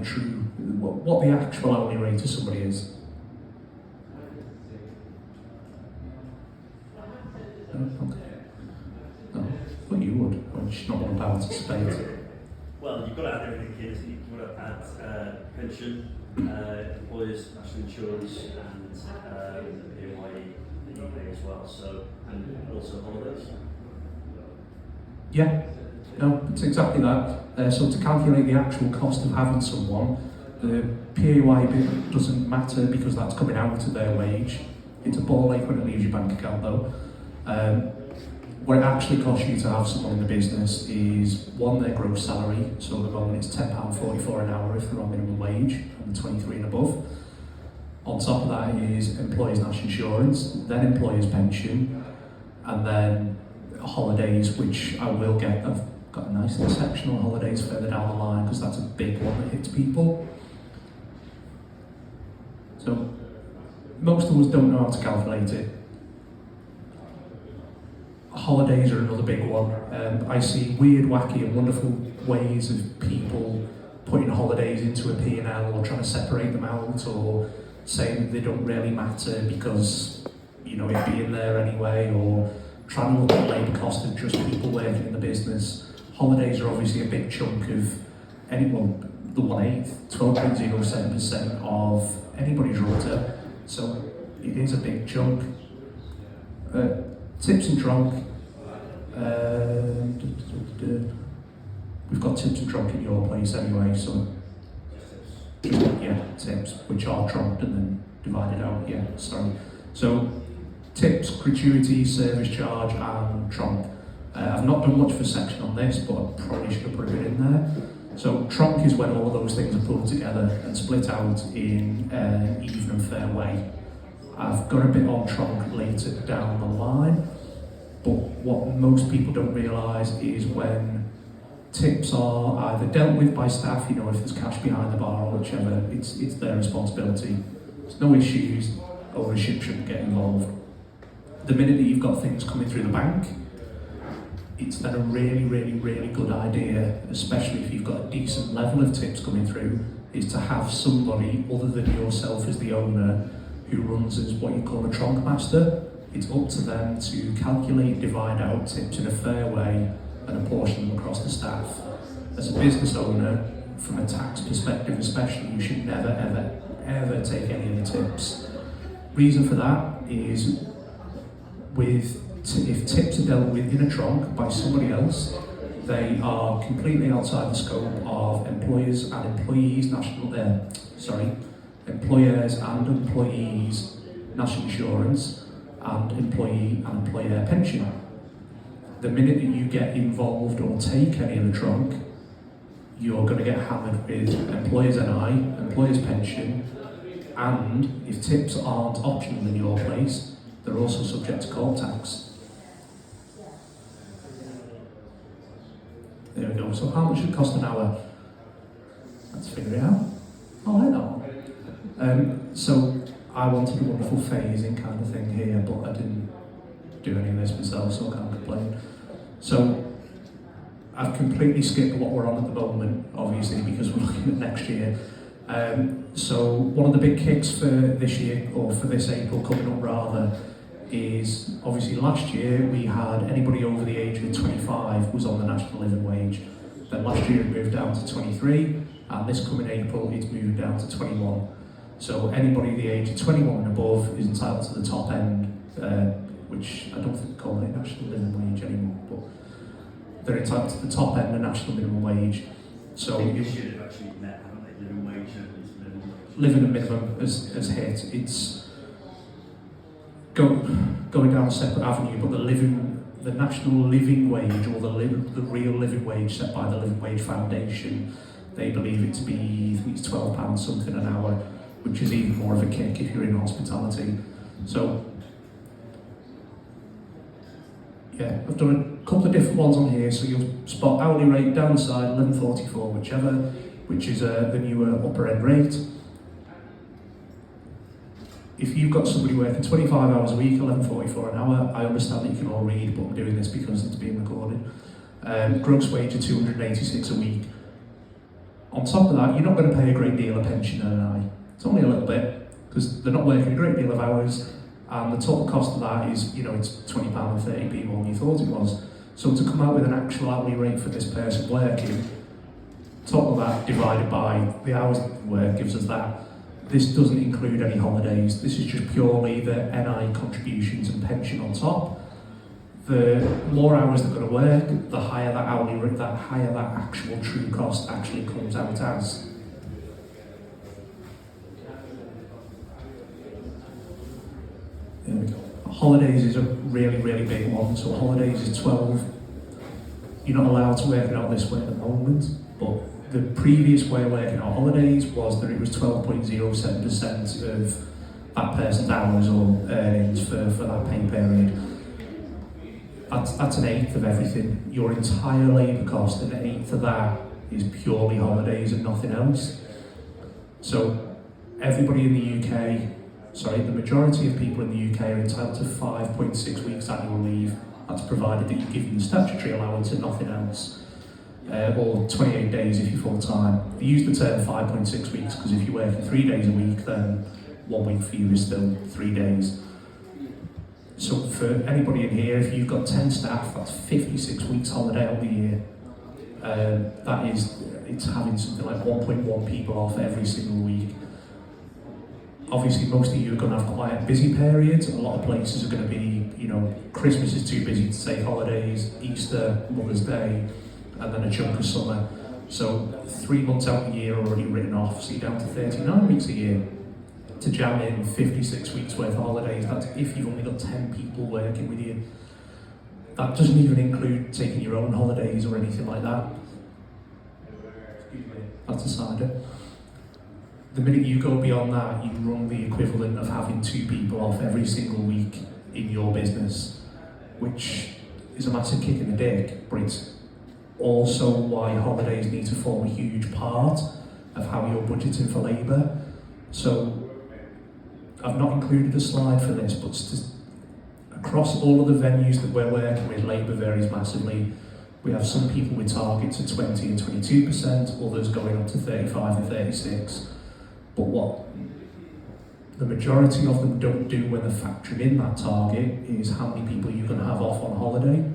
the true, what the actual hourly rate of somebody is? No? Okay. No, but you would, when she's not on power to spend. Well, you've got to add everything in. You've got to add pension, employers' national insurance, and PAYE that you pay as well. So, and also holidays. Yeah, no, it's exactly that. So to calculate the actual cost of having someone, the PAYE bit doesn't matter because that's coming out of their wage. It's a ball ache when it leaves your bank account though. What it actually costs you to have someone in the business is one, their gross salary. So at the moment it's £10.44 an hour if they're on minimum wage, and 23 and above. On top of that is employers' national insurance, then employers' pension, and then holidays, which I will get. I've got a nice little section on holidays further down the line because that's a big one that hits people. So most of us don't know how to calculate it. Holidays are another big one. I see weird, wacky and wonderful ways of people putting holidays into a P&L or trying to separate them out or saying that they don't really matter because, you know, it'd be in there anyway, or trying to look at labour cost of just people working in the business. Holidays are obviously a big chunk of anyone, the 1/8, 12.07% of anybody's rota, so it is a big chunk. Tips and trunk. We've got tips and trunk in your place anyway, so yeah, tips, which are trunked and then divided out, yeah, sorry. So tips, gratuity, service charge and trunk. I've not done much for section on this, but I probably should have put a bit in there. So trunk is when all of those things are pulled together and split out in an even and fair way. I've got a bit on trunk later down the line, but what most people don't realise is when tips are either dealt with by staff, you know, if there's cash behind the bar or whichever, it's their responsibility. There's no issues, ownership shouldn't get involved. The minute that you've got things coming through the bank, it's then a really, really, really good idea, especially if you've got a decent level of tips coming through, is to have somebody other than yourself as the owner who runs as what you call a trunk master. It's up to them to calculate, divide out tips in a fair way and apportion them across the staff. As a business owner, from a tax perspective especially, you should never, ever, ever take any of the tips. Reason for that is if tips are dealt with in a trunk by somebody else, they are completely outside the scope of employers and employees' employers and employees' national insurance and employee and employer pension. The minute that you get involved or take any of the trunk, you're going to get hammered with employers' NI, employers' pension, and if tips aren't optional in your place, they're also subject to court tax. There we go. So how much should it cost an hour? Let's figure it out. Oh, I know. So I wanted a wonderful phasing kind of thing here, but I didn't do any of this myself, so I can't complain. So I've completely skipped what we're on at the moment, obviously, because we're looking at next year. So one of the big kicks for this year, or for this April coming up rather, is obviously last year we had anybody over the age of 25 was on the national living wage. Then last year it moved down to 23, and this coming April it's moved down to 21. So anybody the age of 21 and above is entitled to the top end, which I don't think they call it national living wage anymore, but they're entitled to the top end of national minimum wage. So you should have actually met, haven't they, living wage and minimum wage? Living and minimum has hit. It's going down a separate avenue, but the national living wage, or the real living wage set by the Living Wage Foundation, they believe it to be, I think it's £12 something an hour, which is even more of a kick if you're in hospitality. So yeah, I've done a couple of different ones on here, so you'll spot hourly rate down the side, 11.44 whichever, which is the newer upper end rate. If you've got somebody working 25 hours a week, 11.44 an hour, I understand that you can all read, but I'm doing this because it's being recorded. Gross wage of 286 a week. On top of that, you're not going to pay a great deal of pension and NI. It's only a little bit, because they're not working a great deal of hours, and the total cost of that is, it's £20.30 more than you thought it was. So to come out with an actual hourly rate for this person working, top of that divided by the hours that they work gives us that. This doesn't include any holidays. This is just purely the NI contributions and pension on top. The more hours they're going to work, the higher that hourly rate, that higher that actual true cost actually comes out as. There we go. Holidays is a really, really big one. So holidays is 12. You're not allowed to work it out this way at the moment, but the previous way of working out holidays was that it was 12.07% of that person's hours or earnings for that pay period. That's an eighth of everything. Your entire labour cost, an eighth of that is purely holidays and nothing else. So everybody in the UK, the majority of people in the UK are entitled to 5.6 weeks annual leave. That's provided that you give them the statutory allowance and nothing else. Or 28 days if you're full-time. They use the term 5.6 weeks because if you're working 3 days a week, then 1 week for you is still 3 days. So for anybody in here, if you've got 10 staff, that's 56 weeks holiday out the year. It's having something like 1.1 people off every single week. Obviously, most of you are going to have quite busy periods. A lot of places are going to be, Christmas is too busy to take holidays, Easter, Mother's Day, and then a chunk of summer. So 3 months out the year are already written off, so you're down to 39 weeks a year. To jam in 56 weeks worth of holidays, that's if you've only got 10 people working with you. That doesn't even include taking your own holidays or anything like that. Excuse me. That's a cider. The minute you go beyond that, you run the equivalent of having 2 people off every single week in your business, which is a massive kick in the dick, but it's also why holidays need to form a huge part of how you're budgeting for labour. So I've not included a slide for this, but across all of the venues that we're working with, labour varies massively. We have some people with targets of 20 and 22%, others going up to 35 and 36. But what the majority of them don't do when they're factoring in that target is how many people you're going to have off on holiday.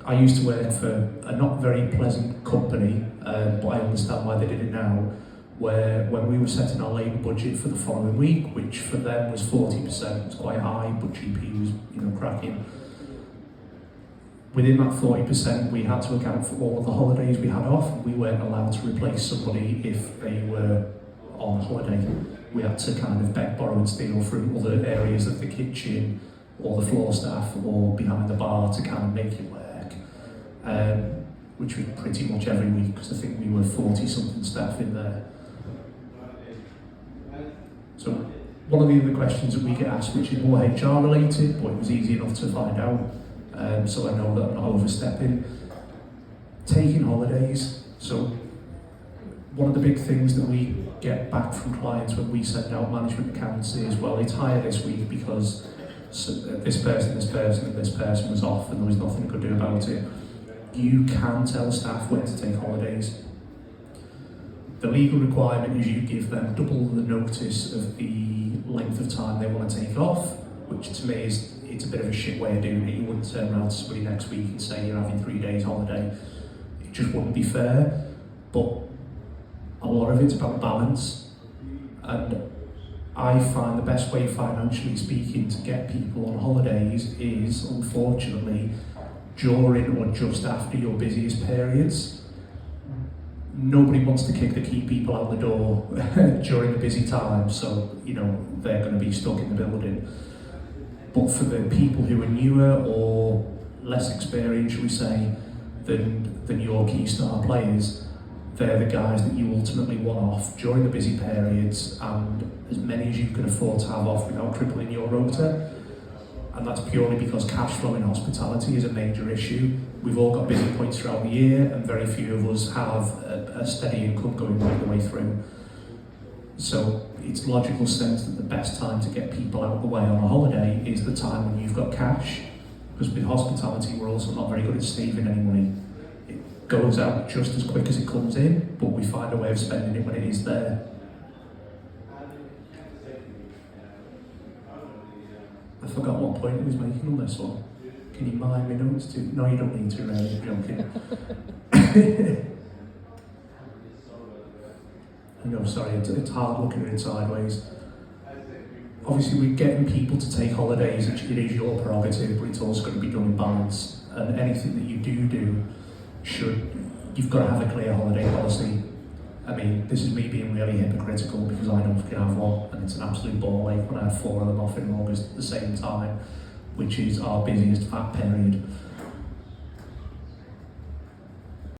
I used to work for a not very pleasant company, but I understand why they did it now, where when we were setting our labour budget for the following week, which for them was 40%, was quite high, but GP was, cracking. Within that 40%, we had to account for all of the holidays we had off. We weren't allowed to replace somebody if they were on holiday. We had to kind of beg, borrow and steal from other areas of the kitchen or the floor staff or behind the bar to kind of make it work. Which was pretty much every week, because I think we were 40-something staff in there. So one of the other questions that we get asked, which is more HR related, but it was easy enough to find out, so I know that I'm not overstepping. Taking holidays. So one of the big things that we get back from clients when we send out management accounts is, well, it's higher this week because this person, and this person was off and there was nothing they could do about it. You can tell staff when to take holidays. The legal requirement is you give them double the notice of the length of time they want to take off, which to me it's a bit of a shit way of doing it. You wouldn't turn around to somebody next week and say you're having 3 days holiday. It just wouldn't be fair. But a lot of it's about balance, and I find the best way, financially speaking, to get people on holidays is, unfortunately, during or just after your busiest periods. Nobody wants to kick the key people out the door during the busy time, so they're going to be stuck in the building. But for the people who are newer or less experienced, shall we say, than your key star players, they're the guys that you ultimately want off during the busy periods, and as many as you can afford to have off without crippling your rota. And that's purely because cash flow in hospitality is a major issue. We've all got busy points throughout the year, and very few of us have a steady income going right the way through. So it's logical sense that the best time to get people out of the way on a holiday is the time when you've got cash, because with hospitality we're also not very good at saving any money. goes out just as quick as it comes in, but we find a way of spending it when it is there. I forgot what point I was making on this one. Can you mind me notes too? No, you don't need to, really. I'm joking. I know, sorry, it's hard looking at it sideways. Obviously, we're getting people to take holidays, it is your prerogative, but it's also got to be done in balance. And anything that you do you've got to have a clear holiday policy. I mean, this is me being really hypocritical because I don't fucking have one, and it's an absolute ball ache when I had 4 of them off in August at the same time, which is our busiest fat period.